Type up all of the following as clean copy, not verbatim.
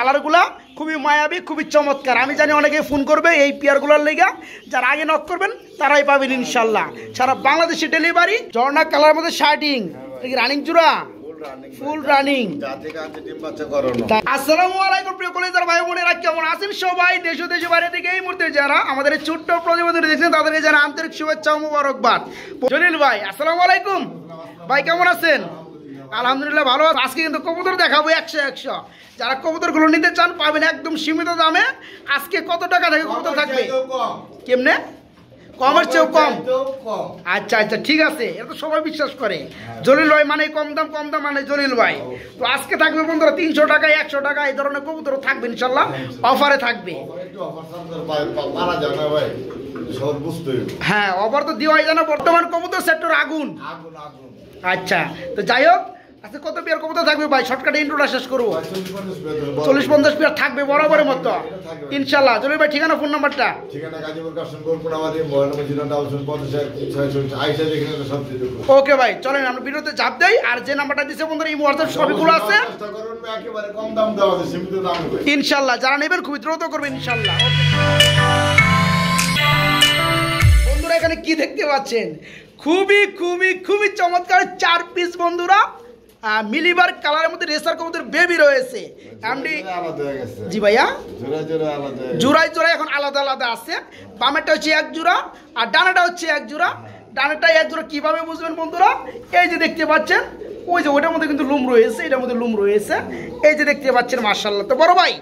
কালারগুলা খুবই মায়াবী, খুবই চমৎকার। আমি জানি অনেকে ফোন করবে এই পেয়ারগুলোর লেগা, যারা আগে নক করবেন তারাই পাবেন ইনশাল্লাহ। সারা বাংলাদেশে ডেলিভারি। ঝর্ণা কালার মধ্যে শার্টিং, রানিং জোড়া, ফুল রানিং। আসসালামু আলাইকুম প্রিয় কলেজার ভাই বোনেরা, কেমন আছেন সবাই? দেশ ও দেশের বাইরে থেকে এই মুহূর্তে যারা আমাদের এই ছোট্ট প্রতিবেদন দেখছেন তাদেরকে জানা আন্তরিক শুভেচ্ছা ও মোবারকবাদ। জলিল ভাই আসসালামু আলাইকুম ভাই, কেমন আছেন? আলহামদুলিল্লাহ ভালো। আজকে কিন্তু কবুতর দেখাবো 100 যারা কবুতরগুলো নিতে চান পাবেন একদম সীমিত দামে। আজকে কত টাকা থেকে কবুতর থাকবে? কেমনে? কমের চেয়েও কম? আচ্ছা আচ্ছা, ঠিক আছে, এটা তো সবাই বিশ্বাস করে। জলিল ভাই মানে কম দাম মানে জলিল ভাই। তো আজকে থাকবে বন্ধুরা 300 টাকা 100 টাকা এই ধরনের কবুতর থাকবে ইনশাল্লাহ, অফারে থাকবে। হ্যাঁ, অফার তো দেওয়াই জানো, বর্তমান কবুতর সেক্টর আগুন। আচ্ছা, তো যাই হোক, আচ্ছা কত পেয়ার কবুতর থাকবে ভাই? শর্টকাটে ইন্ট্রোটা শেষ করবো। 40-50 পেয়ার থাকবে বরাবরের মতো ইনশাল্লাহ। জলিল ভাই ঠিকানা, ফোন নাম্বারটা? ওকে ভাই, চলেন আমরা ভিডিওতে চাপ দেই। আর যে নাম্বারটা দিচ্ছে বন্ধুরা, এই মুহূর্তে সবগুলো আছে ইনশাল্লাহ। যারা নেবেন খুবই দ্রুত করবেন ইনশাল্লাহ। বন্ধুরা এখানে কি দেখতে পাচ্ছেন? খুবই খুবই খুবই চমৎকার 4 পিস বন্ধুরা মিলিবার কালারের মধ্যে রেসার কবুতর বেবি রয়েছে। জি ভাইয়া, জোড়ায় জোড়ায় এখন আলাদা আলাদা আছে। বামেরটা হচ্ছে 1 জোড়া আর ডানাটা হচ্ছে 1 জোড়া। ডানাটা 1 জোড়া কিভাবে বুঝবেন বন্ধুরা? এই যে দেখতে পাচ্ছেন, ওই যে ওটার মধ্যে কিন্তু লুম রয়েছে, এটার মধ্যে লুম রয়েছে, এই যে দেখতে পাচ্ছেন। মাশাআল্লাহ। তো বড় ভাই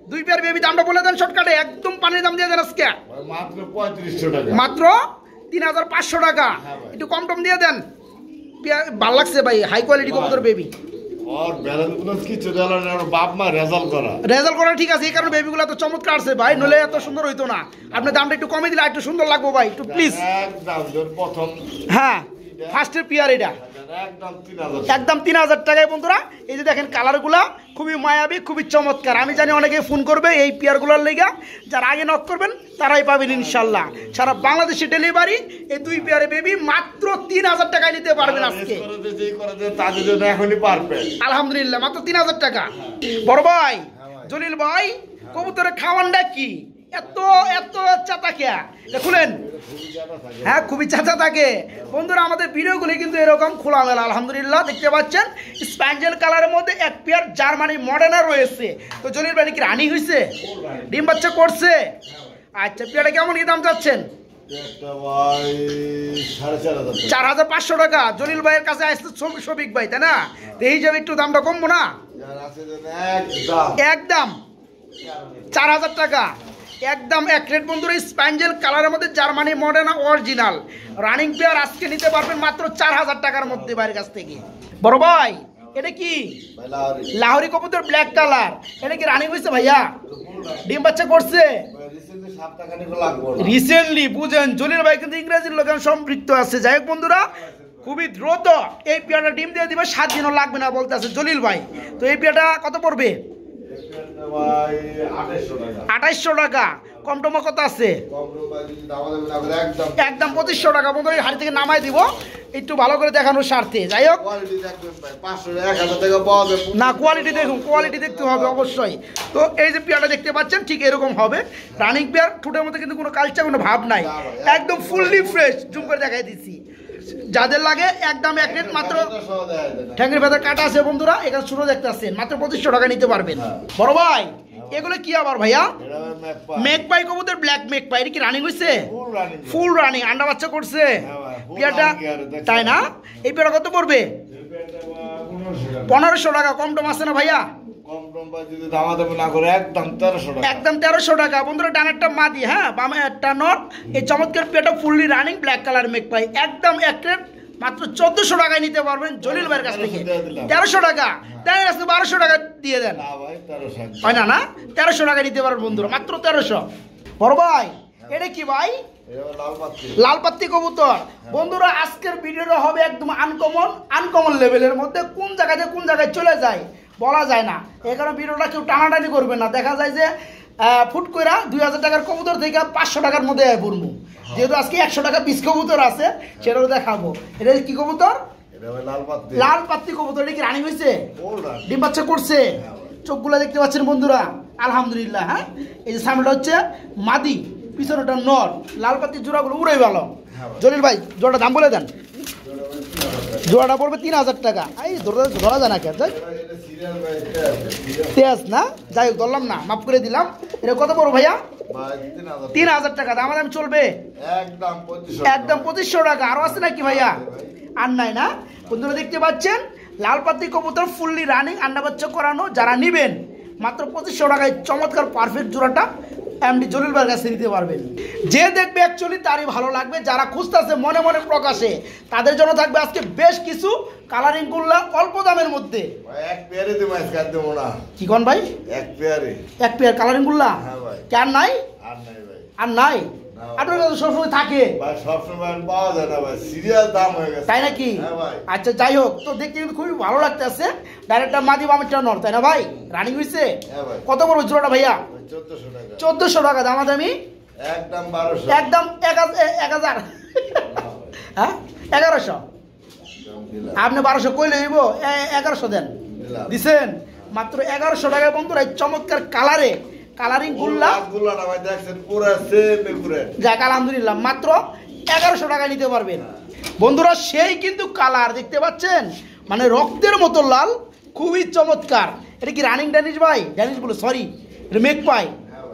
2 পেয়ার বেবি দামটা বলে দেন শর্টকাটে, একদম পানির দাম দিয়ে দেন আজকে। মাত্র 3500 টাকা, মাত্র 3500 টাকা। একটু কম টম দিয়ে দেন, ভালো লাগছে ভাই, হাই কোয়ালিটি কবুতর বেবি। আর ব্যালেন্স কিছু দেওয়ার না, বাপ মা রেজাল্ট করা ঠিক আছে। এই কারণে বেবিগুলো তো চমৎকার আছে ভাই, নলে এত সুন্দর হইতো না। আপনার দামটা একটু কমে দিলে একটু সুন্দর লাগবে ভাই, একটু প্লিজ। প্রথম হ্যাঁ, ফার্স্টের পেয়ার এটা একদম 3000 টাকায় বন্ধুরা। এই যে দেখেন কালারগুলা খুবই মায়াবী, খুবই চমৎকার। আমি জানি অনেকে ফোন করবে এই পেয়ারগুলোর লেগা, যারা আগে নক করবেন তারাই পাবেন ইনশাল্লাহ। সারা বাংলাদেশে ডেলিভারি। এই 2 পেয়ারে বেবি মাত্র 3000 টাকায় নিতে পারবেন আজকে। আলহামদুলিল্লাহ, মাত্র 3000 টাকা। বড় ভাই জলিল ভাই, কবুতরের খাওয়ানটা কি এত এত চাতা খেয়া দেখুন? হ্যাঁ, খুবই চাচা থাকে বন্ধুরা। আমাদের ভিডিওগুলি কিন্তু এরকম খোলামেলা আলহামদুলিল্লাহ দেখতে পাচ্ছেন। স্প্যাঞ্জেল কালারের মধ্যে 1 পেয়ার জার্মানি মডার্নার রয়েছে। তো জলিল ভাই কি রানিং হয়েছে? ডিম বাচ্চা করছে? আচ্ছা, পেয়ারটা কেমন কি দাম চাচ্ছেন? 4500 টাকা। জলিল ভাইয়ের কাছে আসছে শফিক ভাই, তাই না? তো এই হিসাবে একটু দামটা কমবো না? একদম 4000 টাকা, একদম এক রেট বন্ধুরা। স্প্যাঞ্জেল কালারের মধ্যে Germany Moderna original running pair আজকে নিতে পারবেন মাত্র 4000 টাকার মধ্যে বাইরের কাছ থেকে। বড় ভাই এটা কি লাহোরি কবুতর ব্ল্যাক কালার, এটা কি রানিং হয়েছে ভাইয়া? ডিম বাচ্চা করছে রিসেন্টলি? বুঝেন জলিল ভাই কিন্তু ইংরেজির লোক সম্পৃক্ত আছে। যাই হোক বন্ধুরা, খুবই দ্রুত এই পেয়ারটা ডিম দিয়ে দিবে, 7 দিনও লাগবে না বলতে আছে জলিল ভাই। তো এই পেয়ারটা কত পড়বে? 2800 টাকা। কম টমা কত আছে? একদম 2500 টাকা বন্ধুরা। এই হাড়ি থেকে নামাই দিব একটু ভালো করে দেখানোর স্বার্থে। যাই হোক না, কোয়ালিটি দেখুন, কোয়ালিটি দেখতে হবে অবশ্যই। তো এই যে পেয়ারটা দেখতে পাচ্ছেন ঠিক এরকম হবে রানিং পেয়ার। ঠোঁটের মধ্যে কিন্তু কোনো কালচার, কোনো ভাব নাই, একদম ফুললি ফ্রেশ। জুম করে দেখাই দিচ্ছি যাদের লাগে একদম এক রেট মাত্র। ঠ্যাঙ্গের ভেতর কাটা আছে বন্ধুরা, এখানে ছোট দেখতে আসছেন, মাত্র 2500 টাকা নিতে পারবেন। বড় ভাই এগুলো কি আবার ভাইয়া? মেকপাই কবুতর ব্ল্যাক মেকপাই, এটা কি রানিং হয়েছে? ফুল রানিং, আন্ডা বাচ্চা করছে পেয়ারটা, তাই না? এই পেয়ারটা কত পড়বে? 1500 টাকা। কম টম আছে না ভাইয়া? একদম 1300 টাকা বন্ধুরা। ডানেরটা মাদি, হ্যাঁ, বামে একটা নট। এই চমৎকার পেয়ারটা ফুললি রানিং ব্ল্যাক কালার মেকপাই, একদম এক রেট মাত্র 1400 টাকায় নিতে পারবেন জলিল ভাইয়ের কাছ থেকে। 1300 টাকা দেন, 1200 টাকা দিয়ে দেন, হয় না? 1300 টাকায় নিতে পারবেন বন্ধুরা, মাত্র 1300। বড় ভাই এটা কি ভাই? লালপাত্তি কবুতর বন্ধুরা। আজকের ভিডিওটা হবে একদম আনকমন লেভেলের মধ্যে। কোন জায়গায় চলে যায় বলা যায় না, এই কারণে ভিডিওটা কেউ টানাটানি করবে না। দেখা যায় যে ফুট কইরা 2000 টাকার কবুতর থেকে 500 টাকার মধ্যে পড়বো। যেহেতু আজকে 100 টাকা পিস কবুতর আছে, সেটাও দেখাবো। এটা কি কবুতর? লালপাত্তি কবুতর। এটা কি রানিং হয়েছে? ডিম বাচ্চা করছে? চোখগুলো দেখতে পাচ্ছেন বন্ধুরা, আলহামদুলিল্লাহ। হ্যাঁ, এই যে সামনেটা হচ্ছে মাদি, পিছনেটা নর, লাল পাতির জোড়াগুলো উড়ে ভালো। জলিল ভাই জোড়াটা দাম বলে দেন। জোড়াটা পড়বে 3000 টাকা। এই ধরা যায় না কে তেজ না, যাই হোক ধরলাম না, মাফ করে দিলাম। এটা কত পড়ো ভাইয়া? 3000 টাকা। দাম দাম চলবে একদম 2500 টাকা। আরো আছে নাকি ভাইয়া? আর নাই না? বন্ধুরা দেখতে পাচ্ছেন লাল পাতি কবুতর ফুললি রানিং, আন্ডা বাচ্চা করানো। যারা নিবেন মাত্র 2500 টাকায় চমৎকার পারফেক্ট জোড়াটা এমডি জলিল ভাইয়ের কাছে নিতে পারবেন। যে দেখবে অ্যাকচুয়ালি তারই ভালো লাগবে। যারা খুঁজতেছে মনে মনে প্রকাশে, তাদের জন্য থাকবে আজকে বেশ কিছু কালারিং গুলা অল্প দামের মধ্যে। কি কোন ভাই? এক পেয়ার কালারিং গুলা কেন নাই? আর নাই? আপনার কাছে সবসময় থাকে তাই নাকি? আচ্ছা যাই হোক, তো দেখতে কিন্তু খুবই ভালো লাগতেছে। ডাইরেক্টটা মাদি বামেরটা নর, তাই না ভাই? রানিং হয়েছে। কত বড় জোড়াটা ভাইয়া? 1400 টাকা। দামাদামি একদম 1000। হ্যাঁ 1100। আপনি 1200 কইলে হইব, 1100 দেন। দিছেন মাত্র 1100 টাকায় বন্ধুরা। চমৎকার কালারে কালারিং গুল্লা যাক আলহামদুলিল্লাহ, মাত্র 1100 টাকা নিতে পারবেন বন্ধুরা। সেই কিন্তু কালার দেখতে পাচ্ছেন, মানে রক্তের মতো লাল, খুবই চমৎকার। এটা কি রানিং ড্যানিশ ভাই? ড্যানিশ বলে সরি, এটা মেক পাই,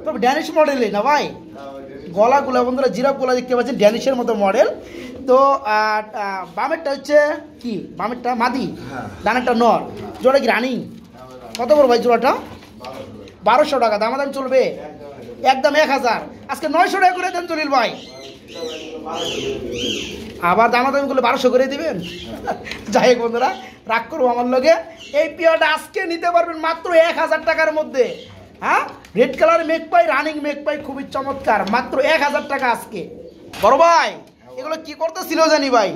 তবে ড্যানিশ মডেলে না ভাই। গলাগুলা বন্ধুরা জিরাফ গুলা দেখতে পাচ্ছেন ড্যানিশের মতো মডেল। তো বামেরটা হচ্ছে কি? বামেরটা মাদি, ডানেরটা নর। জোড়া কি রানিং? কত বড় ভাই জোড়াটা? 1200 টাকা। দামাদাম চলবে একদম 1000। আজকে 900 টাকা করে দেন জলিল ভাই। আবার দামাদামি করলে 1200 করে দিবেন। যাই হোক বন্ধুরা, রাগ করবো আমার লগে। এই পেয়ারটা আজকে নিতে পারবেন মাত্র 1000 টাকার মধ্যে। হ্যাঁ, রেড কালার মেক পাই, রানিং মেক পাই, খুবই চমৎকার, মাত্র 1000 টাকা আজকে। বড় ভাই এগুলো কি করতেছিল জানি ভাই?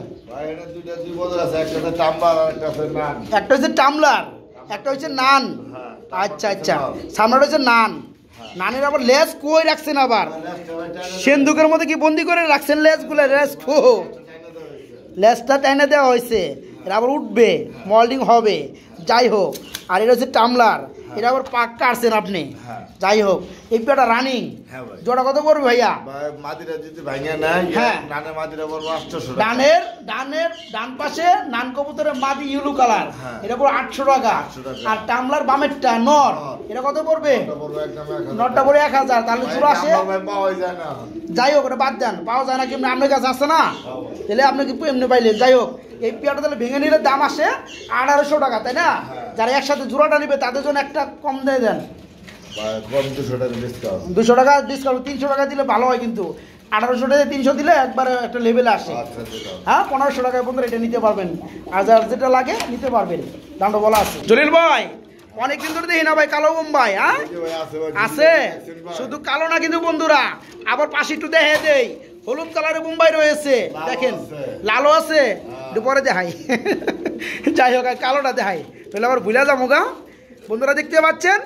একটা হচ্ছে টামলার, একটা হচ্ছে নান। আচ্ছা আচ্ছা, সামনেটা হচ্ছে নান। নানের আবার লেজ কই রাখছেন? আবার সেন্দুকের মধ্যে কি বন্দি করে রাখছেন লেজগুলো? লেজটা টেনে দেওয়া হয়েছে, এটা আবার উঠবে, মল্ডিং হবে। যাই হোক, আর এটা হচ্ছে টামলার, এটা আবার পাক কাটছেন আপনি। যাই হোক, এই পেয়ারটা রানিং। জোড়া কত পড়বে ভাইয়া? ডান পাশে নান কবুতরের মাদি ইউলু কালার, এটা পড়বে 800 টাকা। আর টামলার বামেরটা নর, এটা কত পড়বে? নরটা পড়বে 1000। তাহলে জোড়া আসে। যাই হোক, ওটা বাদ দেন, পাওয়া যায় না কেমনি? আপনার কাছে আসছে না, তাহলে আপনি কি এমনি পাইলেন? যাই হোক, এই পেয়ারটা তাহলে ভেঙে নিলে দাম আসে 1800 টাকা, তাই না? যারা একসাথে জোড়াটা নিবে তাদের জন্য একটা কম দিয়ে দেন, 200 টাকা ডিসকাউন্ট। 300 টাকা দিলে ভালো হয়, কিন্তু 1800 টাকা 300 দিলে একবারে একটা লেভেলে আসে। হ্যাঁ, 1500 টাকায় বন্ধুরা এটা নিতে পারবেন। আর যার যেটা লাগে নিতে পারবেন, দামটা বলা আছে। জলিল ভাই অনেকদিন ধরে দেখি না ভাই কালো বোম্বাই। হ্যাঁ আছে, শুধু কালো না কিন্তু বন্ধুরা, আবার পাশে একটু দেখে দেই, হলুদ কালারের বোম্বাই রয়েছে, দেখেন লালও আছে, একটু পরে দেখাই। যাই হোক, কালোটা দেখাই, তাহলে আবার ভুলে যাবো গা। বন্ধুরা দেখতে পাচ্ছেন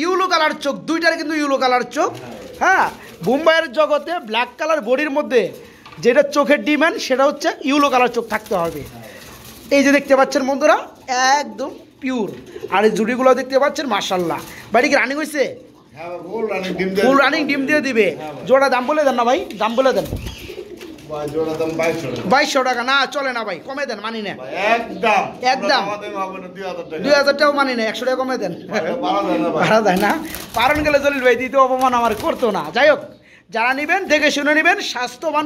ইউলো কালার চোখ, দুইটার কিন্তু ইউলো কালার চোখ। হ্যাঁ, বোম্বাইয়ের জগতে ব্ল্যাক কালার বডির মধ্যে যেটা চোখের ডিমান্ড, সেটা হচ্ছে ইউলো কালার চোখ থাকতে হবে। এই যে দেখতে পাচ্ছেন বন্ধুরা, একদম পিওর। আর এই জুড়িগুলো দেখতে পাচ্ছেন মাশাল্লাহ। বাড়ি কি রানিং হয়েছে? ফুল রানিং ডিম দিয়ে দিবে। জোড়া দাম বলে দেন না ভাই, দাম বলে দেন। 2200 টাকা। না চলে না ভাই, কমে দেন, মানি না একদম। 2000 টাকাও মানি না, 100 টাকা কমে দেন। পারা যায় না, পারণ গেলে জলিল ভাই দিতে অপমান আমার করতো না। যাই হোক, যারা নিবেন দেখে শুনে নিবেন, স্বাস্থ্যবান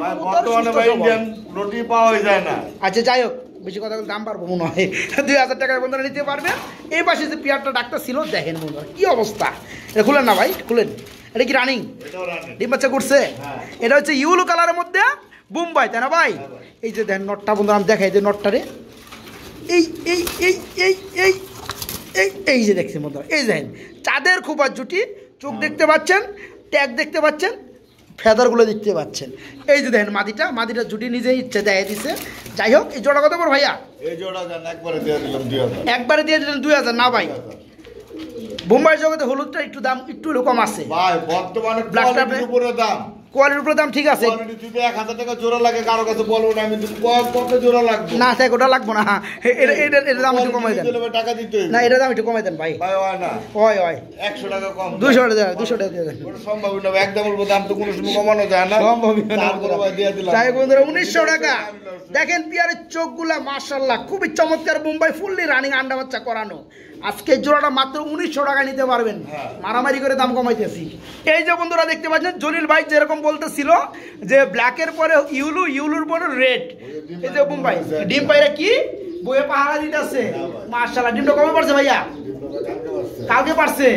পাওয়া যায় না। আচ্ছা যাই হোক, বেশি কথা বলে দাম পারবো মনে হয়। 2000 টাকায় বন্ধুরা নিতে পারবেন। এই পাশে যে পেয়ারটা ডাক্তার ছিল, দেখেন বন্ধুরা কি অবস্থা। এটা খুলেন না ভাই, খুলেন। এটা কি রানিং? ডিম বাচ্চা করছে। এটা হচ্ছে ইউলো কালারের মধ্যে বোম্বাই, তাই না ভাই? এই যে দেখেন নটটা বন্ধুরা, আমি দেখাই যে নটটারে, এই এই এই এই এই এই এই যে দেখছেন বন্ধুরা, এই দেখেন চাঁদের খুব জুটি, চোখ দেখতে পাচ্ছেন, ট্যাগ দেখতে পাচ্ছেন, ফেদারগুলো দেখতে পাচ্ছেন। এই যে দেখেন মাদিটা জুটি নিজেই ইচ্ছে দেয় দিছে। যাই হোক, এই জোড়া কত বড় ভাইয়া? এই জোড়া একবারে দিয়ে দিলাম 2000। একবারে দিয়ে দিলেন 2000? না ভাই, বোম্বাই জগতে হলুদটা একটু দাম একটু কম আছে ভাই, বর্তমানে ব্ল্যাকটার উপরে দাম কোয়ালিটির উপরে দাম ঠিক আছে। কোয়ালিটি যদি 1000 টাকা জোড়া লাগে কারো কাছে বলবো না, আমি কত জোড়া লাগবে না স্যার ওটা লাগবো না, এটা দাম একটু কমাই দেন। টাকা দিতে না এটা দাম একটু কমাই দেন ভাই। ভাই হয় না, হয় 100 টাকা কম, 200 টাকা দিয়ে দেন। ওটা সম্ভব না, একদম বলবো দাম তো কোনো সময় কমানো যায় না, সম্ভবই না। তারপরে ভাই দিয়ে দিলাম। তাই বন্ধুরা 1900 টাকা। দেখেন পিয়ারের চোখগুলা মাশাআল্লাহ খুবই চমৎকার, বোম্বাই ফুললি রানিং আন্ডা বাচ্চা করানো। আজকে জোড়াটা মাত্র 1900 টাকা নিতে পারবেন, মারামারি করে দাম কমাইতেছি। এই যে বন্ধুরা দেখতে পাচ্ছেন জলিল ভাই যেরকম বলতেছিল যে ব্ল্যাকের পরে ইউলুর পরে রেড, এই যে বোম্বাই ডিম পাইরা কি বইয়ে পাহারা দিতেছে মাশাআল্লাহ। ডিমটা কবে পারছে ভাইয়া? কালকে পারছে।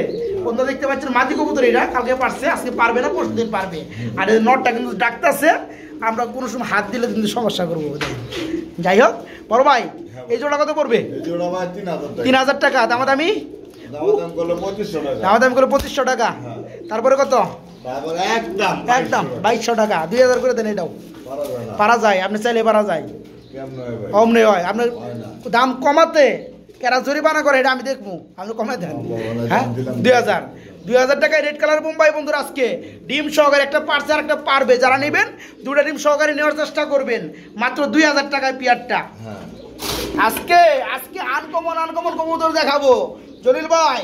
বন্ধুরা দেখতে পাচ্ছেন মাদি কবুতর, এটা কালকে পারছে, আজকে পারবে না, পরশু দিন পারবে। আর এই নটটা কিন্তু ডাকতেছে, আমরা কোনো সময় হাত দিলে কিন্তু সমস্যা করবো। যাই হোক বড় ভাই এই জোড়া কত পড়বে? 3000 টাকা। দামাদামি দামাদামি করলে 2500 টাকা। তারপরে কত? একদম 2200 টাকা। 2000 করে দেন, এটাও পারা যায়, আপনি চাইলে পারা যায়, কম নেই হয়। আপনার দাম কমাতে কেরা জরিমানা করে এটা আমি দেখবো, আপনি কমাই দেন। হ্যাঁ 2000 টাকায় রেড কালার বোম্বাই বন্ধুরা আজকে ডিম সহকারে একটা পারছে আর একটা পারবে। যারা নেবেন দুটা ডিম সহকারে নেওয়ার চেষ্টা করবেন, মাত্র 2000 টাকায় পিয়ারটা। আজকে আনকমন কবুতর দেখাবো জলিল ভাই।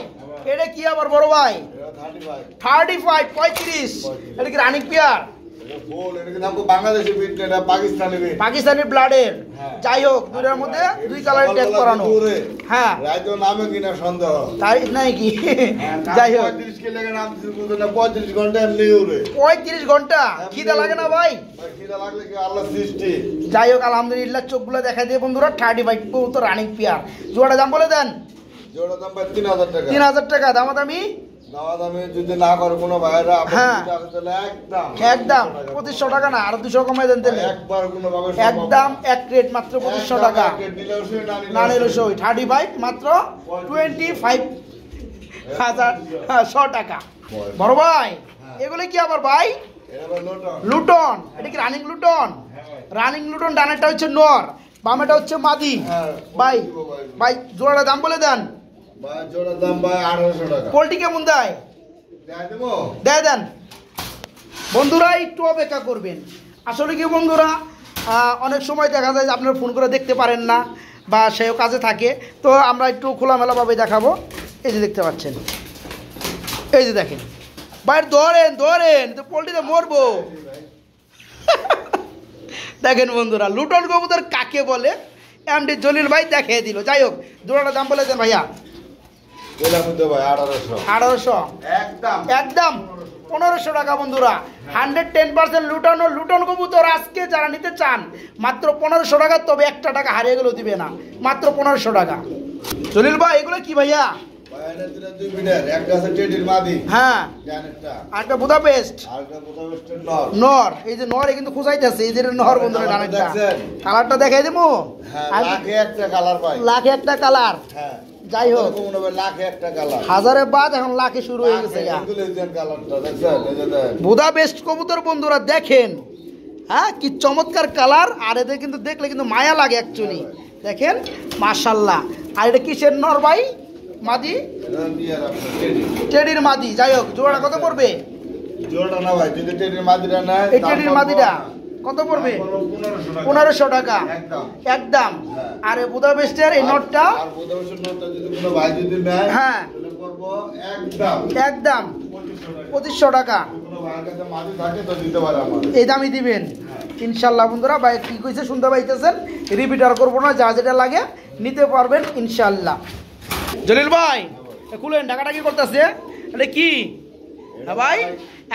এটা কি আবার বড় ভাই? 35 35। এটা কি রানিং পিয়ার? পাকিস্তানি ব্লাডের। যাই হোক দুইটার মধ্যে দুই কালারের ট্যাগ করানো। হ্যাঁ নামে কিনা সন্দেহ তাই নাই কি? যাই হোক 35 ঘন্টা এমনি উড়ে। 35 ঘন্টা খিদা লাগে না ভাই? খিদা লাগলে কি আল্লাহ সৃষ্টি। যাই হোক আলহামদুলিল্লাহ চোখগুলো দেখা দিয়ে বন্ধুরা 35 তো রানিং পিয়ার। জোড়াটা দাম বলে দেন। জোড়া দাম ভাই 3000 টাকা। 3000 টাকা। দামাদামি দামাদামি যদি না করে কোনো ভাইরা হ্যাঁ একদম 2500 টাকা না, আর 200 কমাই দেন তাহলে একবার কোনো ভাবে একদম এক রেট মাত্র 2500 টাকা। না নিলে সই 35 মাত্র 25,100 টাকা। বড় ভাই এগুলো কি আবার ভাই? লুটন। এটা কি রানিং লুটন? রানিং লুটন। ডানেরটা হচ্ছে নর, বামেটা হচ্ছে মাদি। ভাই ভাই জোড়াটা দাম বলে দেন। জোড়ার দাম ভাই 1800 টাকা। পোল্ট্রি কেমন দেয়? দেয় দেন। বন্ধুরা একটু অপেক্ষা করবেন। আসলে কি বন্ধুরা অনেক সময় দেখা যায় যে আপনারা ফোন করে দেখতে পারেন না বা সেও কাজে থাকে, তো আমরা একটু খোলামেলাভাবে দেখাবো। এই যে দেখতে পাচ্ছেন, এই যে দেখেন ভাই ধরেন তো পোল্ট্রিতে মরবো। দেখেন বন্ধুরা লুটন কবুতর কাকে বলে এমডি জলিল ভাই দেখিয়ে দিল। যাই হোক জোড়াটার দাম বলে দেন ভাইয়া। 1800 একদম 1500 টাকা। বন্ধুরা 110% লুটন কবুতর আজকে যারা নিতে চান মাত্র 1500 টাকা। তবে একটা টাকা হারিয়ে গেলেও দিবে না, মাত্র 1500 টাকা। জলিল ভাই এগুলো কি ভাইয়া? হ্যাঁ আরেকটা বুদাপেস্ট নর। এই যে নর কিন্তু খুঁজাইতেছে, এই যে নর বন্ধুরা ডানেরটা। কালারটা দেখাই দেবো, লাখে একটা কালার। যাই হোক লাখে একটা কালার, হাজারে বাদ এখন লাখে শুরু হয়ে গেছে। বুদাপেস্ট কবুতর বন্ধুরা দেখেন, হ্যাঁ কি চমৎকার কালার। আর এদের কিন্তু দেখলে কিন্তু মায়া লাগে অ্যাকচুয়ালি। দেখেন মাশাআল্লাহ। আর এটা কিসের নর ভাই? মাদি, টেডির মাদি। যাই হোক জোড়া কত পড়বে? জোড়া না ভাই, যদি টেডির মাদিটা নেয় এই টেডির মাদিটা কত পড়বে? 1500 টাকা একদম। আর এই বুদাপেস্টের এই নটটা হ্যাঁ একদম 2500 টাকা। এই দামই দিবেন ইনশাল্লাহ বন্ধুরা। ভাই কি কইছে শুনতে পাইতেছেন, রিপিটার করবো না, যা যেটা লাগে নিতে পারবেন ইনশাল্লাহ। জলিল ভাই খুলেন, টাকাটা কি করতেছে? এটা কি ভাই?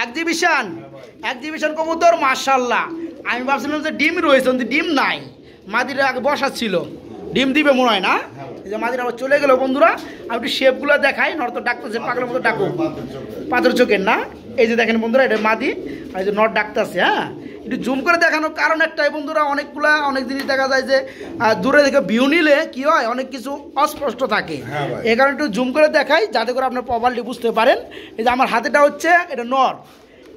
এক্সিবিশন কবুতর মাশাআল্লাহ। আমি ভাবছিলাম যে ডিম রয়েছে, ডিম নাই। মাদিরা আগে বসাচ্ছিল, ডিম দিবে মনে হয় না। এই যে মাদিরা আবার চলে গেল বন্ধুরা। আমি একটু শেপগুলো দেখাই, নট ডাকতেছে পাগলের মতো ডাকো, পাথর চোখের না। এই যে দেখেন বন্ধুরা এটা মাদি, আর এই যে নট ডাকতেছে। হ্যাঁ একটু জুম করে দেখানোর কারণ একটাই বন্ধুরা, অনেক জিনিস দেখা যায় যে দূরে দেখে ভিউ নিলে কি হয় অনেক কিছু অস্পষ্ট থাকে। এই কারণে একটু জুম করে দেখাই যাতে করে আপনার প্রপারলি বুঝতে পারেন। এই যে আমার হাতেটা হচ্ছে এটা নর,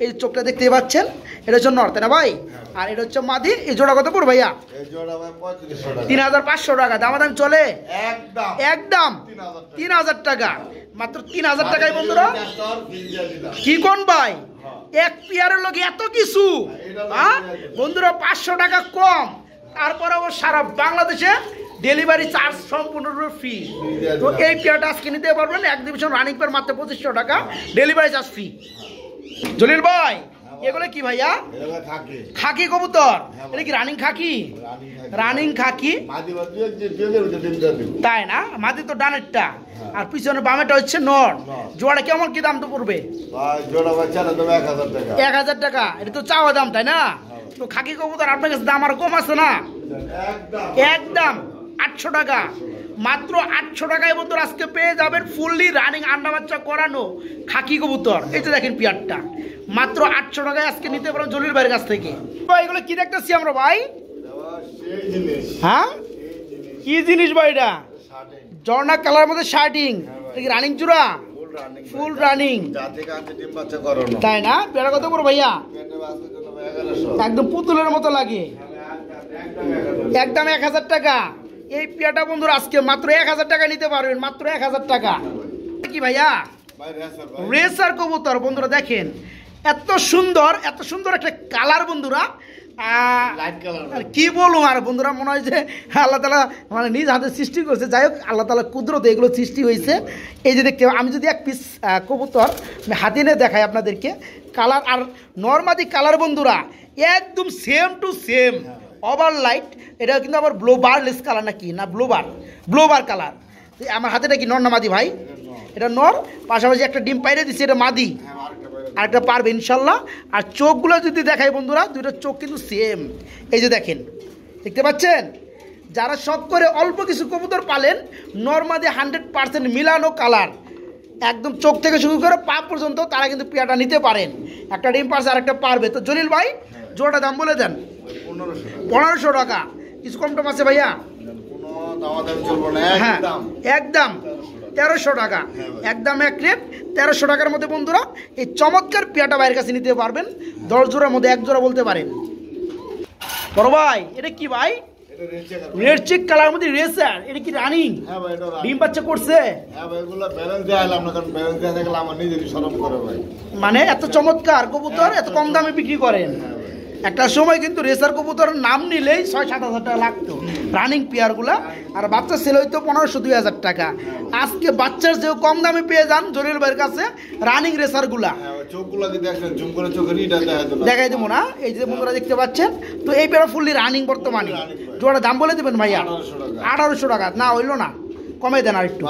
এই চোখটা দেখতে পাচ্ছেন, এটা হচ্ছে নর তাই না ভাই? আর এটা হচ্ছে মাদি। এই জোড়া কত পড়বে ভাইয়া? 3500 টাকা। দামাদাম চলে একদম 3000 টাকা, মাত্র 3000 টাকায় বন্ধুরা। কি কোন ভাই এক পেয়ারের লোক এত কিছু, হ্যাঁ বন্ধুরা 500 টাকা কম, তারপরে সারা বাংলাদেশে ডেলিভারি চার্জ সম্পূর্ণরূপে ফ্রি। তো এই পেয়ারটা আজকে নিতে পারবেন এক্সিবিশন রানিং পেয়ার মাত্র 2500 টাকা, ডেলিভারি চার্জ ফ্রি। জলিল ভাই এগুলো কি ভাইয়া? খাকি কবুতর, এটা কি রানিং খাকি? রানিং খাকি, তাই না? মাদি তো ডানেরটা আর পিছনে বামেটা হচ্ছে নর। জোড়া কেমন কি দাম তো পড়বে? 1000 টাকা, এটা তো চাওয়া দাম তাই না? তো খাকি কবুতর আপনার কাছে দাম আর কম আছে না? একদম 800 টাকা, মাত্র 800 টাকায় বন্ধুরা আজকে পেয়ে যাবেন ফুললি রানিং আন্ডা বাচ্চা করানো খাকি কবুতর। এই যে দেখেন পিয়ারটা মাত্র 800 টাকায় আজকে নিতে পারেন জলিল ভাইয়ের কাছ থেকে। এগুলো কি দেখতেছি আমরা ভাই? হ্যাঁ কি জিনিস ভাই? এটা জর্না কালার মধ্যে শার্টিং, রানিং জোড়া, ফুল রানিং, তাই না? পেয়ারা কত করে ভাইয়া? একদম পুতুলের মতো লাগে, একদম 1000 টাকা। এই পেয়ারটা বন্ধুরা আজকে মাত্র 1000 টাকা নিতে পারবেন, মাত্র 1000 টাকা। কি ভাইয়া? রেসার কবুতর। বন্ধুরা দেখেন এত সুন্দর একটা কালার বন্ধুরা, কি বলবো আর বন্ধুরা, মনে হয় যে আল্লাহ তাআলা মানে নিজ হাতে সৃষ্টি করছে। যাই হোক আল্লাহ তাআলা কুদরতে এগুলো সৃষ্টি হয়েছে। এই যে দেখতে, আমি যদি এক পিস কবুতর হাতে নিয়ে দেখাই আপনাদেরকে, কালার আর নরমাদি কালার বন্ধুরা একদম same to same, over light. এটা কিন্তু আবার ব্লোবারলেস কালার নাকি না? ব্লোবার কালার। আমার হাতে কি নর না মাদি ভাই? এটা নর, পাশাপাশি একটা ডিম পাইরে দিচ্ছে, এটা মাদি, আর একটা পারবে ইনশাল্লাহ। আর চোখগুলো যদি দেখাই বন্ধুরা, দুটো চোখ কিন্তু সেম। এই যে দেখেন, দেখতে পাচ্ছেন? যারা শখ করে অল্প কিছু কবুতর পালেন, নরমাদি 100% মিলানো কালার, একদম চোখ থেকে শুরু করে পা পর্যন্ত, তারা কিন্তু পেয়ারটা নিতে পারেন। একটা ডিম পারছে আর একটা পারবে। তো জলিল ভাই জোড়াটা দাম বলে দেন। 1500 টাকা, কিছু কম টম আছে ভাইয়া? হ্যাঁ একদম 1300 টাকা, একদম এক রেট 1300 টাকার মধ্যে বন্ধুরা এই চমৎকার পেয়ারটা ভাইয়ের কাছে নিতে পারবেন। 10 জোড়ার মধ্যে 1 জোড়া বলতে পারেন। বড় ভাই এটা কি ভাই? রেড চেক কালার মধ্যে রেসার, এটা কি রানিং? ডিম বাচ্চা করছে? মানে এত চমৎকার কবুতর এত কম দামে বিক্রি করেন? একটা সময় কিন্তু রেসার কবুতরের নাম নিলেই 6-7 হাজার টাকা লাগতো রানিং পেয়ারগুলা, আর বাচ্চা সেল হইতো 1500-2000 টাকা। আজকে বাচ্চার যেও কম দামে পেয়ে যান জলিল ভাইয়ের কাছে রানিং রেসারগুলা। দেখাই দেবো না? এই যে বন্ধুরা দেখতে পাচ্ছেন, তো এই পেয়ারা ফুললি রানিং বর্তমানে। জোড়া দাম বলে দেবেন ভাইয়া? 1800 টাকা। না হইলো না, কমে দেন আর একটু,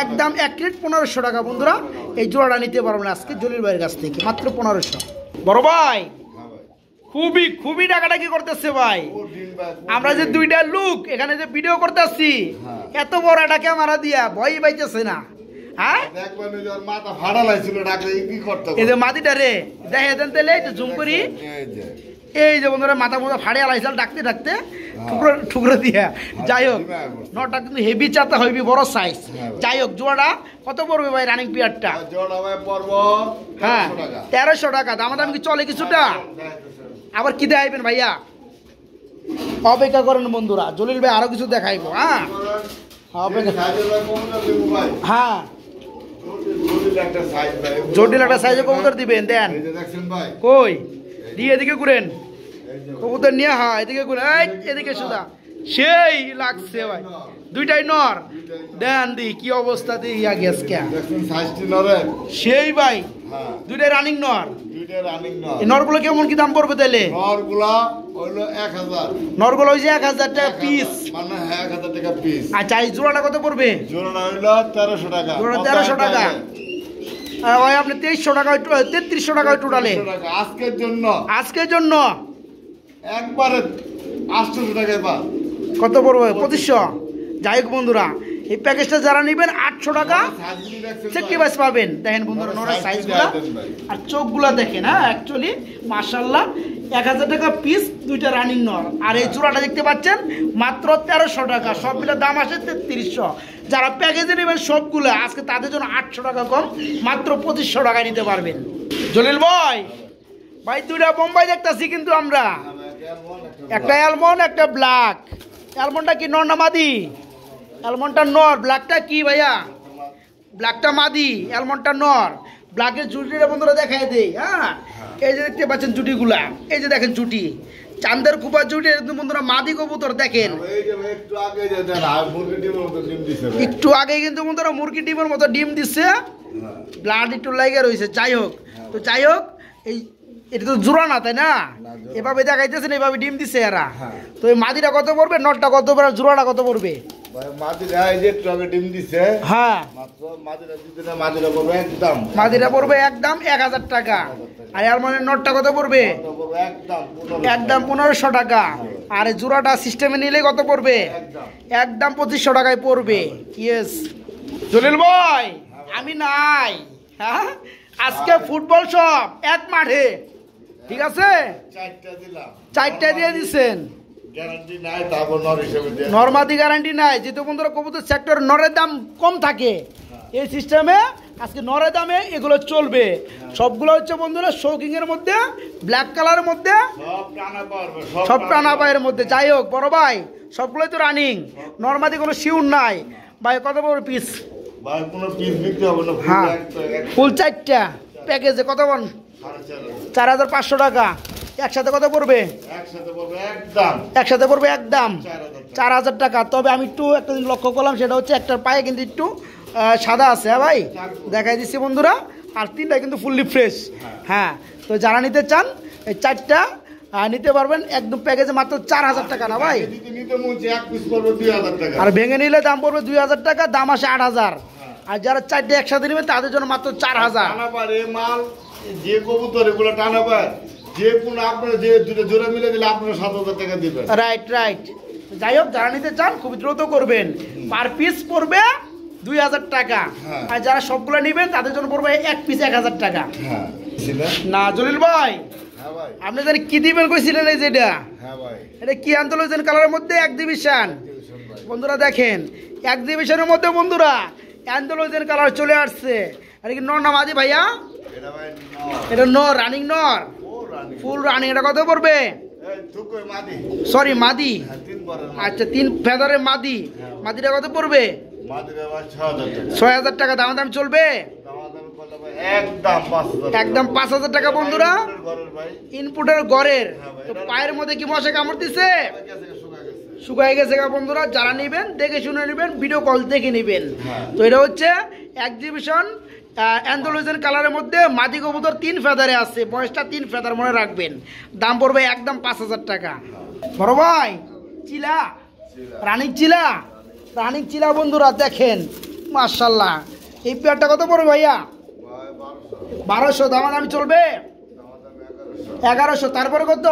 একদম এক রেট 1500 টাকা বন্ধুরা। এই জোড়াটা নিতে পারবেন আজকে জলিল ভাইয়ের কাছ থেকে মাত্র 1500। বড় ভাই খুবই টাকাটাকি করতেছে ভাই। আমরা যে দুইটা লোক এখানে যে ভিডিও করতেছি, এত বড় একটা ক্যামেরা দিয়া ভয় পাইতেছে না? হ্যাঁ এই যে মাদিটা রে দেখে দেন তাহলে, জুম করি। এই যে বন্ধুরা মাথা ফাড়ে আলাইছাল ডাকতে ঠুকরো দিয়া। যাই হোক নটা কিন্তু হেভি চাতা হইবি, বড় সাইজ। যাই হোক জোড়াটা কত পড়বে ভাই রানিং পেয়ারটা? হ্যাঁ 1300 টাকা। দাম কি চলে কিছুটা? আবার কি দেখাইবেন ভাইয়া? অপেক্ষা করেন বন্ধুরা, জলিল ভাই আরো কিছু দেখাইবো। হ্যাঁ হ্যাঁ জটিল একটা সাইজে কবুতর দিবেন। দেন কই দিয়ে এদিকে ঘুরেন, কবুতর নিয়ে। হ্যাঁ এদিকে ঘুরে, এদিকে সুদা সেই লাগছে ভাই, দুইটাই নর। দেন দি কি অবস্থা দিয়া গেছে সেই ভাই, দুইটাই রানিং নর। নরগুলো কেমন কি দাম পড়বে তাইলে? নরগুলো হইছে 1000 টাকা পিস, মানে 1000 টাকা পিস। আচ্ছা এই জোড়াটা কত পড়বে? জোড়াটা হইলো 1300 টাকা। জোড়া 1300 টাকা। ভাই আপনি 2300 টাকা 3300 টাকা টোটালে আজকের জন্য একবারে 800 টাকায় পা। কত পড়বে? 2500। যাই হোক বন্ধুরা এই প্যাকেজটা যারা নেবেন 800 টাকা সেক্রিফাইস পাবেন। দেখেন বন্ধুরা নরের সাইজগুলো আর চোখগুলো দেখেন। হ্যাঁ অ্যাকচুয়ালি মাশাআল্লাহ 1000 টাকা পিস, দুইটা রানিং নর। আর এই জোড়াটা দেখতে পাচ্ছেন মাত্র 1300 টাকা। সব মিলে দাম আসে 3300। যারা প্যাকেজে নেবেন সবগুলো আজকে তাদের জন্য 800 টাকা কম, মাত্র 2500 টাকায় নিতে পারবেন। জলিল ভাই দুইটা বোম্বাই দেখতেছি কিন্তু আমরা, একটা অ্যালমন্ড একটা ব্ল্যাক। অ্যালমন্ডটা কি নর না মাদি? অ্যালমন্ডটা নর, ব্ল্যাকটা কি ভাইয়া? ব্ল্যাকটা মাদি, অ্যালমন্ডটা নর। ব্ল্যাকের জুটিটা বন্ধুরা দেখাই দেই। হ্যাঁ, এই যে দেখতে পাচ্ছেন জুটিগুলা, এই যে দেখেন জুটি, চান্দের কুপা জুটি একদম বন্ধুরা মাদি কবুতর দেখেন। একটু আগে কিন্তু বন্ধুরা মুরগি ডিমের মতো ডিম দিচ্ছে, ব্লাড একটু লাগে রয়েছে। যাই হোক, তো যাই হোক, এই এটা তো জোড়া না, তাই না? এভাবে দেখাইতেছেন, এভাবে ডিম দিচ্ছে এরা। তো এই মাদিটা কত পড়বে, নটটা কত পড়বে, জোড়াটা কত পড়বে? হ্যাঁ, মাদিরা পড়বে একদম 1000 টাকা। আর এর মানে নটটা কত পড়বে? একদম 1500 টাকা। আর এই জোড়াটা সিস্টেমে নিলে কত পড়বে? একদম 2500 টাকায় পড়বে। ইয়েস জলিল ভাই, আমি নাই। হ্যাঁ, আজকে ফুটবল সব এক মাঠে, ঠিক আছে? 4টা দিয়ে দিচ্ছেন, নরমাদি গ্যারান্টি নাই। যেহেতু বন্ধুরা কবুতর সেক্টর নরের দাম কম থাকে, এই সিস্টেমে আজকে নরের দামে এগুলো চলবে। সবগুলো হচ্ছে বন্ধুরা শৌকিং এর মধ্যে, ব্ল্যাক কালারের মধ্যে, সব টানা পায়ের মধ্যে। যাই হোক বড় ভাই, সবগুলোই তো রানিং, নরমাদি কোনো শিউর নাই ভাই। কত বড় পিস? হ্যাঁ, ফুল 4টা প্যাকেজে কত বল? 4500 টাকা। একসাথে কত পড়বে? একসাথে পড়বে একদম 4000 টাকা। তবে আমি একটু একটা জিনিস লক্ষ্য করলাম, সেটা হচ্ছে একটার পায়ে কিন্তু একটু সাদা আছে। হ্যাঁ ভাই, দেখাই দিচ্ছি বন্ধুরা। আর 3টা কিন্তু ফুললি ফ্রেশ। হ্যাঁ, তো যারা নিতে চান এই 4টা নিতে পারবেন একদম প্যাকেজে মাত্র 4000 টাকা না ভাই? আর ভেঙে নিলে দাম পড়বে 2000 টাকা, দাম আসে 8000। আর যারা 4টা একসাথে নেবেন তাদের জন্য মাত্র 4000। যে কবুতর এগুলো টানা পায়, যে কোনো আপনার যে দুটো জোড়া মিলে দিলে আপনার 7000 টাকা দিবেন। Right right. যাই হোক, যারা নিতে চান খুব দ্রুত করবেন। পার পিস পড়বে 2000 টাকা। আর যারা সবগুলো নেবেন তাদের জন্য পড়বে এক পিস 1000 টাকা। না জলিল ভাই, আপনি জানি কি দিবেন কইছিলেন? এই যেটা, এটা কি আন্তলজেন কালারের মধ্যে এক্সিবিশন। বন্ধুরা দেখেন, এক্সিবিশনের মধ্যে বন্ধুরা অ্যান্ডোলজেন কালার চলে আসছে। আর কি নর না মাদি ভাইয়া? এটা নর, রানিং নর, ফুল রানিং। এটা কত পড়বে? সরি মাদি। আচ্ছা, 3 ফেদারের মাদি। মাদিটা কত পড়বে? 6000 টাকা। দাম চলবে একদম 5000 টাকা বন্ধুরা। ইনপুটের গড়ের তো পায়ের মধ্যে কি মশা কামড় দিছে? শুকাই গেছে বন্ধুরা। যারা নেবেন দেখে শুনে নেবেন, ভিডিও কল দেখে নেবেন। তো এটা হচ্ছে এক্সিবিশন অ্যান্ডোলজেন কালারের মধ্যে মাদি কবুতর 3 ফেদারে আছে। বয়সটা 3 ফেদার মনে রাখবেন। দাম পড়বে একদম 5000 টাকা। বড় ভাই, চিলা, রানিং চিলা, রানিং চিলা বন্ধুরা দেখেন, মাশাআল্লাহ। এই পেয়ারটা কত পড়বে ভাইয়া? 1200। দাম চলবে 1100। তারপরে কত?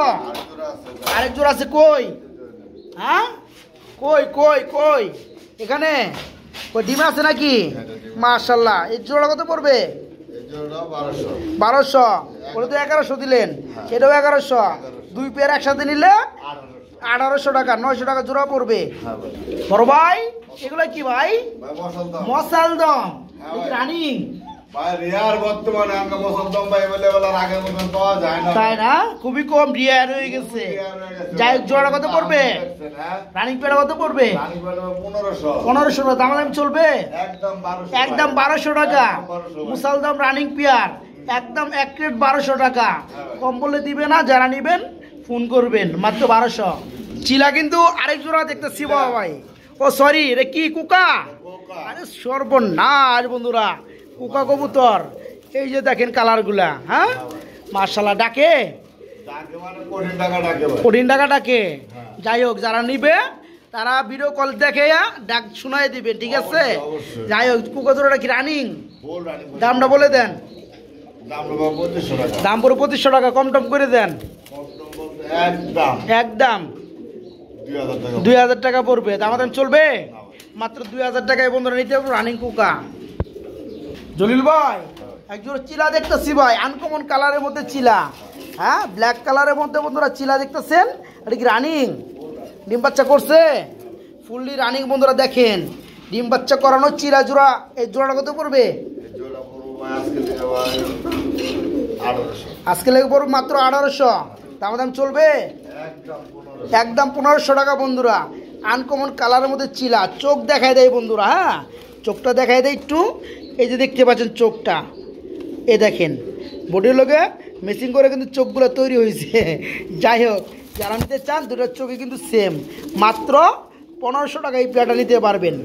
আরেক জোড়া আছে। কই? হ্যাঁ, কই কই কই? এখানে কই ডিম আছে নাকি? মাশাআল্লাহ। এই জোড়া কত পড়বে? 1200। ওটা তো 1100 দিলেন, এটাও 1100। 2 পেয়ার একসাথে নিলে 1800 টাকা, 900 টাকা জোড়া পড়বে। বড় ভাই, এগুলো কি ভাই? মশাল দম, রানিং। তাই না? খুবই কম রিয়ার হয়ে গেছে। যাই হোক, জোড়া কত পড়বে? রানিং পেয়ার কত পড়বে? 1500 টাকা। দাম চলবে একদম 1200 টাকা। মুসালদম রানিং পেয়ার একদম 1 ক্রেট 1200 টাকা। কম বললে দিবে না। যারা নিবেন ফোন করবেন, মাত্র 1200। চিলা কিন্তু আরেক জোড়া দেখতেছি বাবা ভাই। ও সরি, এটা কি কুকা? আরে সর্বনাশ বন্ধুরা, কুকা কবুতর। এই যে দেখেন কালারগুলা। হ্যাঁ, মাশাআল্লাহ। ডাকে কঠিন টাকা ডাকে। যাই হোক, যারা নিবে তারা ভিডিও কল দেখে ডাক শোনাই দিবেন, ঠিক আছে? যাই হোক, কুকা জোড়াটা কি রানিং? দামটা বলে দেন। দাম পুরো 2500 টাকা। কম টম করে দেন। একদম 2000 টাকা পড়বে। দাম চলবে মাত্র 2000 টাকায় বন্ধুরা নিতে হবে রানিং কুকা। জলিল ভাই, একজন চিলা দেখতেছি ভাই, আনকমন কালারের মধ্যে চিলা। হ্যাঁ, ব্ল্যাক কালারের মধ্যে বন্ধুরা চিলা দেখতেছেন। এটা কি রানিং? ডিম বাচ্চা করছে? ফুললি রানিং বন্ধুরা দেখেন, ডিম বাচ্চা করানো চিলা জোড়া। এই জোড়াটা কত পড়বে? আজকে লেগে পড়বে মাত্র 1800। দাম চলবে একদম 1500 টাকা বন্ধুরা। আনকমন কালারের মধ্যে চিলা। চোখ দেখায় দেয় বন্ধুরা। হ্যাঁ, চোখটা দেখায় দেয় একটু। এই যে দেখতে পাচ্ছেন চোখটা, এ দেখেন বডির লগে মেশিং করে কিন্তু চোখগুলো তৈরি হয়েছে। যাই হোক, যারা নিতে চান দুটোর চোখে কিন্তু সেম, মাত্র 1500 টাকা এই পেয়ারটা নিতে পারবেন।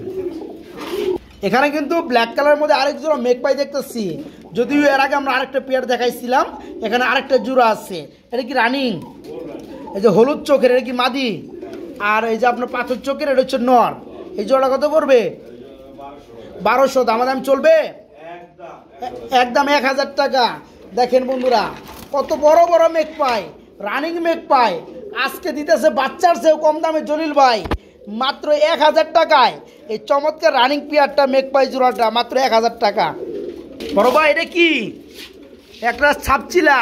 এখানে কিন্তু ব্ল্যাক কালারের মধ্যে আরেক জোড়া মেকপাই দেখতেছি, যদিও এর আগে আমরা আরেকটা পেয়ার দেখাইছিলাম, এখানে আরেকটা জোড়া আছে। এটা কি রানিং? এই যে হলুদ চোখের এটা কি মাদি, আর এই যে আপনার পাথর চোখের এটা হচ্ছে নর। এই জোড়া কত পড়বে? 1200। দামাদাম চলবে একদম 1000 টাকা। দেখেন বন্ধুরা কত বড় বড় মেকপাই, রানিং মেকপাই আজকে দিতেছে বাচ্চার চেয়েও কম দামে জলিল ভাই, মাত্র 1000 টাকায় এই চমৎকার রানিং পেয়ারটা মেকপাই জোড়াটা মাত্র 1000 টাকা। বড় ভাই এটা কি? একটা ছাপচিলা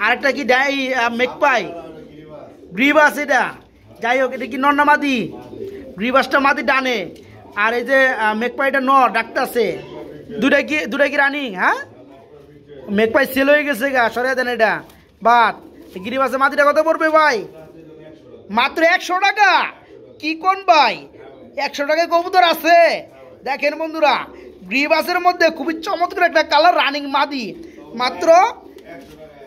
আর একটা কি ডাই মেকপাই গ্রিবাস। এটা যাই হোক, এটা কি নর না মাদি? গ্রিবাসটা মাদি ডানে, আর এই যে মেকপাইটা নর ডাকতেছে। দুটাই কি রানিং? হ্যাঁ, মেকপাই সেল হয়ে গেছে গা, সরিয়ে দেন এটা বাদ। গ্রিবাসের মাদিটা কত পড়বে ভাই? মাত্র 100 টাকা। কি কোন ভাই, 100 টাকায় কবুতর আছে? দেখেন বন্ধুরা গ্রিবাসের মধ্যে খুবই চমৎকার একটা কালার রানিং মাদি, মাত্র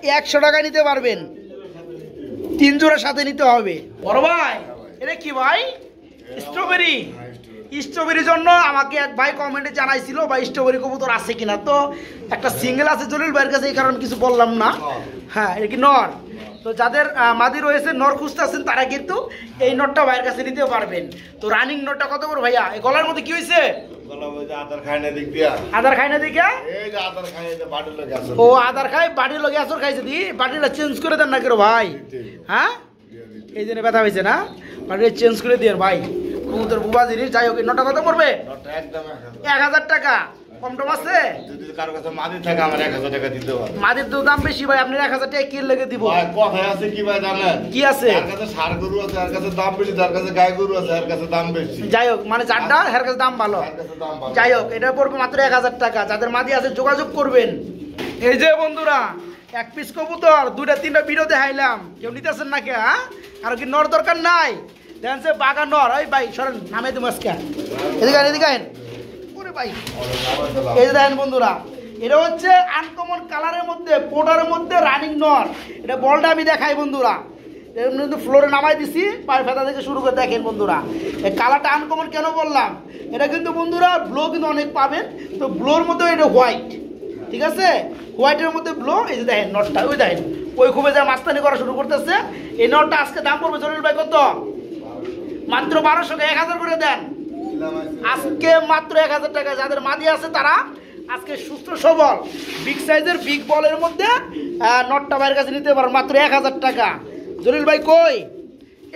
100 টাকায় নিতে পারবেন। 3 জোড়ার সাথে নিতে হবে। বড় ভাই এটা কি ভাই? স্ট্রবেরি। স্ট্রবেরির জন্য আমাকে এক ভাই কমেন্টে জানাইছিল ভাই স্ট্রবেরি কবুতর আছে কিনা, তো একটা সিঙ্গেল আছে জলিল ভাইয়ের কাছে, এই কারণে কিছু বললাম না। হ্যাঁ, এটা কি নর? তো যাদের মাদি রয়েছে নর খুঁজতেছেন তারা কিন্তু এই নটটা ভাইয়ের কাছে নিতে পারবেন। তো রানিং নটটা কত করে ভাইয়া? এই গলার মধ্যে কি হয়েছে? আদার খায় না দিক দিয়া, আদার খায় না দিকে? এই যে আদার খায়, এই যে বাড়ির লোক আছে। ও আদার খায়, বাড়ির লোক আসর খাইছে দি, বাড়িটা চেঞ্জ করে দেন না কেন ভাই? হ্যাঁ, এই জন্য ব্যথা হয়েছে না, বাড়িটা চেঞ্জ করে দিয়ে ভাই। কবুতর বুবা জিনিস। যাই হোক, নটা কত পড়বে? একদম 1000 টাকা। কম টম আছে? যদি কারো কাছে মাদি থাকে আমার 1000 টাকা দিতে পারে। মাদির তো দাম বেশি ভাই, আপনি 1000 টাকা কি লেগে দিব? ভাই কথায় আছে কি ভাই জানেন? কি আছে? তার কাছে ষাঁড় গরু আছে, তার কাছে দাম বেশি, তার কাছে গাই গরু আছে, তার কাছে দাম বেশি। যাই হোক, মানে যারটা এর কাছে দাম ভালো। তার কাছে দাম ভালো। যাই হোক, এটা পড়বে মাত্র 1000 টাকা। যাদের মাদি আছে যোগাযোগ করবেন। এই যে বন্ধুরা এক পিস কবুতর 2-3টা ভিডিও দেখাইলাম, কেউ নিতেছেন না কে? হ্যাঁ, আর কি নর দরকার নাই? দেখেন সে বাগা নর। ওই ভাই সরেন, নামে দিব আজকে। এদিকে এদিকে ওরে ভাই, এই যে দেখেন বন্ধুরা এটা হচ্ছে আনকমন কালারের মধ্যে পোডারের মধ্যে রানিং নর। এটা বলটা আমি দেখাই বন্ধুরা, কিন্তু ফ্লোরে নামাই দিছি, পায়ের ফেতা থেকে শুরু করে দেখেন বন্ধুরা এই কালারটা আনকমন কেন বললাম। এটা কিন্তু বন্ধুরা ব্লো কিন্তু অনেক পাবেন, তো ব্লোর মধ্যে এটা হোয়াইট, ঠিক আছে, হোয়াইটের মধ্যে ব্লো। এই যে দেখেন নটটা, ওই দেখেন ওই খুবই যা মাস্তানি করা শুরু করতেছে। এই নটটা আজকে দাম পড়বে জলিল ভাই কত? মাত্র 1200 টাকা। 1000 করে দেন আজকে, মাত্র 1000 টাকা। যাদের মাদি আছে তারা আজকে সুস্থ সবল বিগ সাইজের বিগ বলের মধ্যে নটটা ভাইয়ের কাছে নিতে পারেন মাত্র 1000 টাকা। জলিল ভাই কই?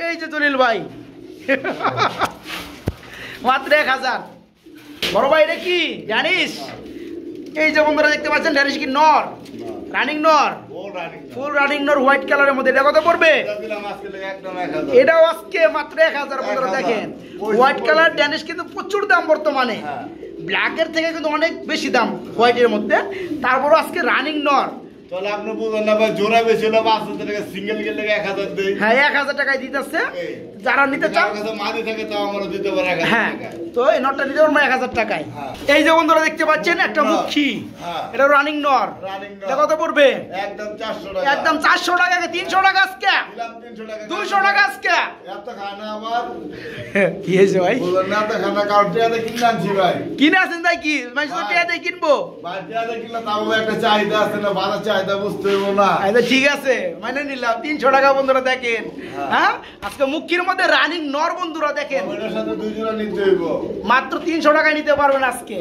এই যে জলিল ভাই মাত্র 1000। বড় ভাই এটা কি জানিস? এই যে বন্ধুরা দেখতে পাচ্ছেন ড্যানিশ কি নর, রানিং নর, ফুল রানিং নর হোয়াইট কালারের মধ্যে। এটা কত পড়বে? এটাও আজকে মাত্র 1000। বন্ধুরা দেখেন হোয়াইট কালার ড্যানিশ কিন্তু প্রচুর দাম বর্তমানে, ব্ল্যাকের থেকে কিন্তু অনেক বেশি দাম হোয়াইটের মধ্যে, তারপরও আজকে রানিং নর। তাহলে আপনি বুঝেন না ভাই, জোড়া বেশি হলে 500 টাকা, সিঙ্গেল গেলে 1000 দেই। হ্যাঁ, 1000 টাকায় দিতেছে। যারা নিতে চান মাদি থাকে তাও আমরা দিতে পারি 1000 হ্যাঁ, টাকা। তো এই নটটা নিতে পারবো 1000 টাকায়। এই যে বন্ধুরা দেখতে পাচ্ছেন একটা মুখী, এটা রানিং নর। এটা কত পড়বে? একদম 400 টাকা। একদম 400 টাকা। 300 টাকা আজকে, দিলাম 300 টাকা। 200 টাকা আজকে। এত খানা আবার কি হয়েছে ভাই? বলেন না, এত খানা কাউন্টারে কিনে আনছি ভাই। কিনে আছেন তাই কি মানে টিয়াতে কিনবো? ভাই টিয়াতে কিনলে তাও একটা চাহিদা আছে না, বাজার চাহিদা বুঝতে হইব না। আচ্ছা ঠিক আছে, মানে নিলাম 300 টাকা। বন্ধুরা দেখেন, হ্যাঁ আজকে মুখির মধ্যে রানিং নর বন্ধুরা দেখেন, ওটার সাথে 2 জোড়া নিতে হইব। মাত্র 300 টাকায় নিতে পারবেন আজকে।